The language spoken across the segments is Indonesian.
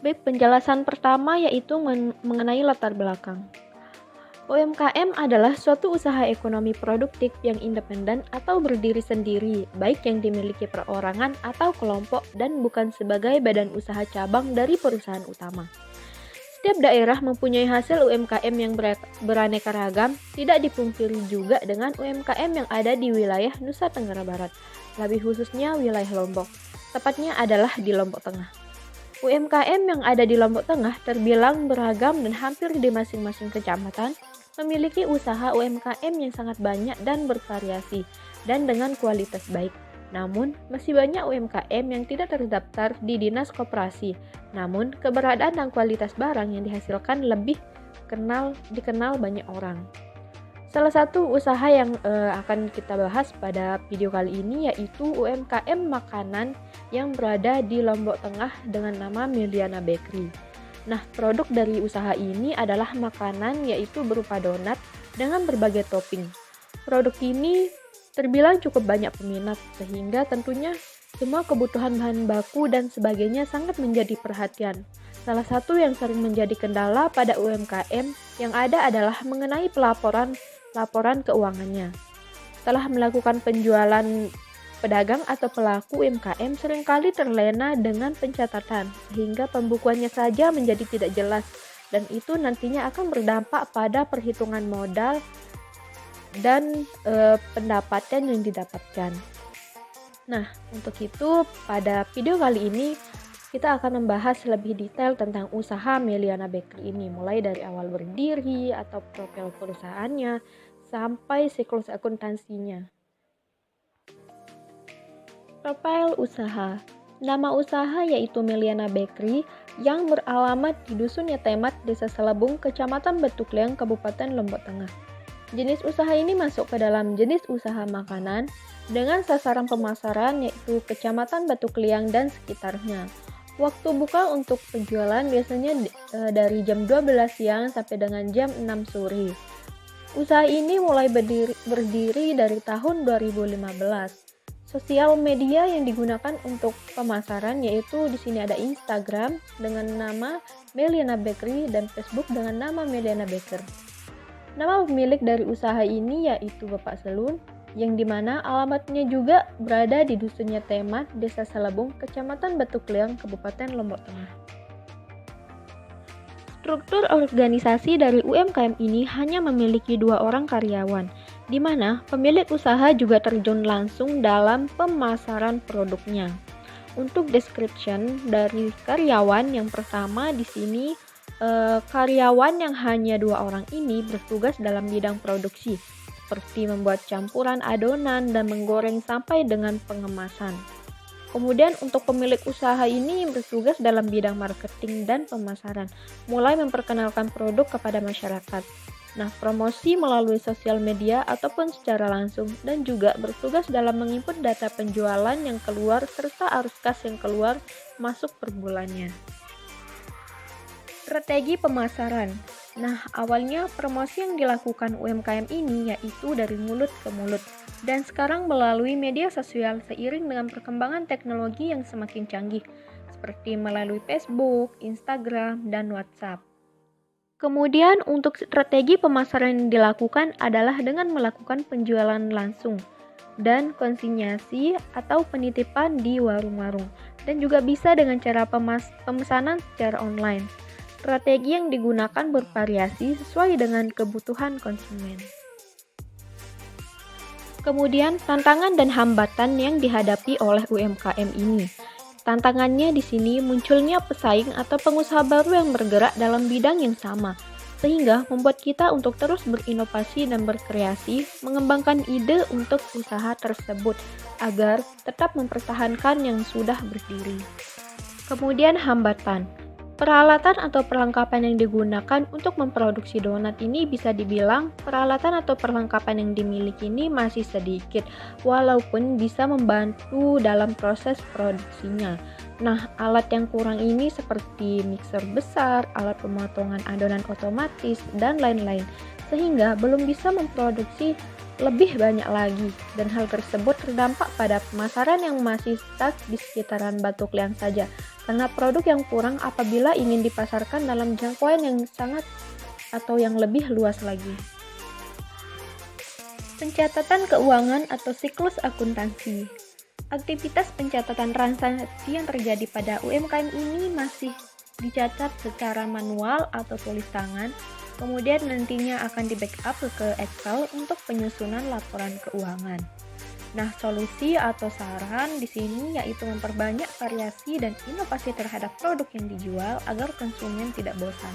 Baik, penjelasan pertama yaitu mengenai latar belakang. UMKM adalah suatu usaha ekonomi produktif yang independen atau berdiri sendiri, baik yang dimiliki perorangan atau kelompok dan bukan sebagai badan usaha cabang dari perusahaan utama. Setiap daerah mempunyai hasil UMKM yang beraneka ragam, tidak dipungkiri juga dengan UMKM yang ada di wilayah Nusa Tenggara Barat, lebih khususnya wilayah Lombok, tepatnya adalah di Lombok Tengah. UMKM yang ada di Lombok Tengah terbilang beragam dan hampir di masing-masing kecamatan memiliki usaha UMKM yang sangat banyak dan bervariasi dan dengan kualitas baik. Namun, masih banyak UMKM yang tidak terdaftar di Dinas Koperasi. Namun, keberadaan dan kualitas barang yang dihasilkan lebih dikenal banyak orang. Salah satu usaha yang akan kita bahas pada video kali ini yaitu UMKM makanan yang berada di Lombok Tengah dengan nama Meliana Bakery. Nah, produk dari usaha ini adalah makanan yaitu berupa donat dengan berbagai topping. Produk ini terbilang cukup banyak peminat sehingga tentunya semua kebutuhan bahan baku dan sebagainya sangat menjadi perhatian. Salah satu yang sering menjadi kendala pada UMKM yang ada adalah mengenai laporan keuangannya. Setelah melakukan penjualan, pedagang atau pelaku UMKM seringkali terlena dengan pencatatan, sehingga pembukuannya saja menjadi tidak jelas, dan itu nantinya akan berdampak pada perhitungan modal dan pendapatan yang didapatkan. Nah, untuk itu pada video kali ini kita akan membahas lebih detail tentang usaha Meliana Bakery ini, mulai dari awal berdiri atau profil perusahaannya sampai siklus akuntansinya. Profil usaha. Nama usaha yaitu Meliana Bakery yang beralamat di Dusun Yatemat, Desa Selebung, Kecamatan Batu Kliang, Kabupaten Lombok Tengah. Jenis usaha ini masuk ke dalam jenis usaha makanan dengan sasaran pemasaran yaitu Kecamatan Batu Kliang dan sekitarnya. Waktu buka untuk penjualan biasanya dari jam 12 siang sampai dengan jam 6 sore. Usaha ini mulai berdiri dari tahun 2015. Sosial media yang digunakan untuk pemasaran yaitu di sini ada Instagram dengan nama Meliana Bakery dan Facebook dengan nama Meliana Baker. Nama pemilik dari usaha ini yaitu Bapak Selun, yang dimana alamatnya juga berada di Dusun Yatemat, Desa Selebung, Kecamatan Batu Kliang, Kabupaten Lombok Tengah. Struktur organisasi dari UMKM ini hanya memiliki 2 orang karyawan, di mana pemilik usaha juga terjun langsung dalam pemasaran produknya. Untuk description dari karyawan yang pertama di sini, karyawan yang hanya 2 orang ini bertugas dalam bidang produksi, seperti membuat campuran adonan dan menggoreng sampai dengan pengemasan. Kemudian untuk pemilik usaha ini bertugas dalam bidang marketing dan pemasaran, mulai memperkenalkan produk kepada masyarakat. Nah, promosi melalui sosial media ataupun secara langsung, dan juga bertugas dalam menginput data penjualan yang keluar serta arus kas yang keluar masuk per bulannya. Strategi pemasaran. Nah, awalnya promosi yang dilakukan UMKM ini yaitu dari mulut ke mulut, dan sekarang melalui media sosial seiring dengan perkembangan teknologi yang semakin canggih, seperti melalui Facebook, Instagram, dan WhatsApp. Kemudian untuk strategi pemasaran yang dilakukan adalah dengan melakukan penjualan langsung dan konsinyasi atau penitipan di warung-warung, dan juga bisa dengan cara pemesanan secara online. Strategi yang digunakan bervariasi sesuai dengan kebutuhan konsumen. Kemudian tantangan dan hambatan yang dihadapi oleh UMKM ini. Tantangannya di sini munculnya pesaing atau pengusaha baru yang bergerak dalam bidang yang sama, sehingga membuat kita untuk terus berinovasi dan berkreasi, mengembangkan ide untuk usaha tersebut agar tetap mempertahankan yang sudah berdiri. Kemudian hambatan. Peralatan atau perlengkapan yang digunakan untuk memproduksi donat ini bisa dibilang peralatan atau perlengkapan yang dimiliki ini masih sedikit, walaupun bisa membantu dalam proses produksinya. Nah, alat yang kurang ini seperti mixer besar, alat pemotongan adonan otomatis, dan lain-lain, sehingga belum bisa memproduksi lebih banyak lagi, dan hal tersebut terdampak pada pemasaran yang masih stuck di sekitaran Batu Kliang saja, karena produk yang kurang apabila ingin dipasarkan dalam jangkauan yang sangat atau yang lebih luas lagi. Pencatatan keuangan atau siklus akuntansi. Aktivitas pencatatan transaksi yang terjadi pada UMKM ini masih dicatat secara manual atau tulis tangan, kemudian nantinya akan di-backup ke Excel untuk penyusunan laporan keuangan. Nah, solusi atau saran di sini yaitu memperbanyak variasi dan inovasi terhadap produk yang dijual agar konsumen tidak bosan.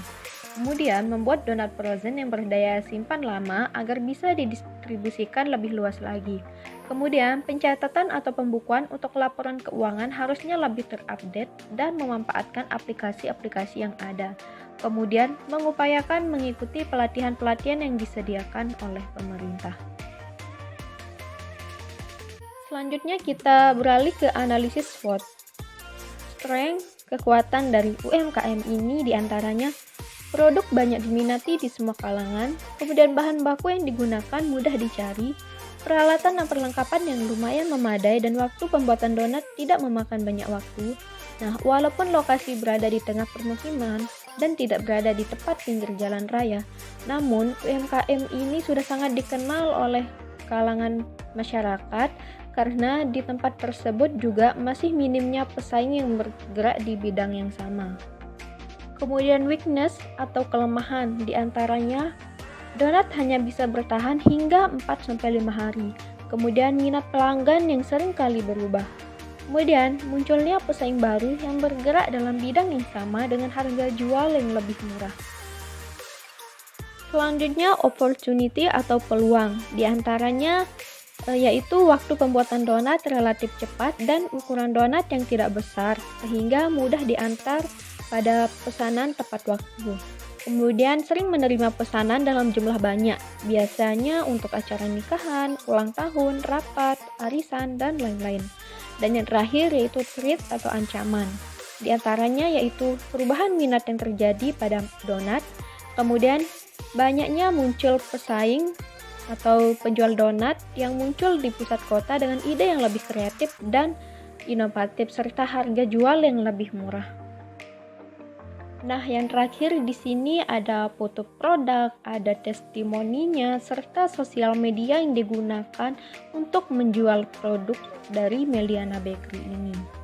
Kemudian, membuat donat frozen yang berdaya simpan lama agar bisa didistribusikan lebih luas lagi. Kemudian, pencatatan atau pembukuan untuk laporan keuangan harusnya lebih terupdate dan memanfaatkan aplikasi-aplikasi yang ada. Kemudian, mengupayakan mengikuti pelatihan-pelatihan yang disediakan oleh pemerintah. Selanjutnya kita beralih ke analisis SWOT. Strength, kekuatan dari UMKM ini diantaranya produk banyak diminati di semua kalangan, kemudian bahan baku yang digunakan mudah dicari, peralatan dan perlengkapan yang lumayan memadai dan waktu pembuatan donat tidak memakan banyak waktu. Nah, walaupun lokasi berada di tengah permukiman dan tidak berada di tepat pinggir jalan raya, namun UMKM ini sudah sangat dikenal oleh kalangan masyarakat karena di tempat tersebut juga masih minimnya pesaing yang bergerak di bidang yang sama. Kemudian weakness atau kelemahan diantaranya donat hanya bisa bertahan hingga 4-5 hari. Kemudian minat pelanggan yang sering kali berubah. Kemudian munculnya pesaing baru yang bergerak dalam bidang yang sama dengan harga jual yang lebih murah. Selanjutnya opportunity atau peluang diantaranya yaitu waktu pembuatan donat relatif cepat dan ukuran donat yang tidak besar sehingga mudah diantar pada pesanan tepat waktu. Kemudian sering menerima pesanan dalam jumlah banyak, biasanya untuk acara nikahan, ulang tahun, rapat, arisan, dan lain-lain. Dan yang terakhir yaitu threat atau ancaman. Di antaranya yaitu perubahan minat yang terjadi pada donat, kemudian banyaknya muncul pesaing atau penjual donat yang muncul di pusat kota dengan ide yang lebih kreatif dan inovatif serta harga jual yang lebih murah. Nah, yang terakhir di sini ada foto produk, ada testimoninya, serta sosial media yang digunakan untuk menjual produk dari Meliana Bakery ini.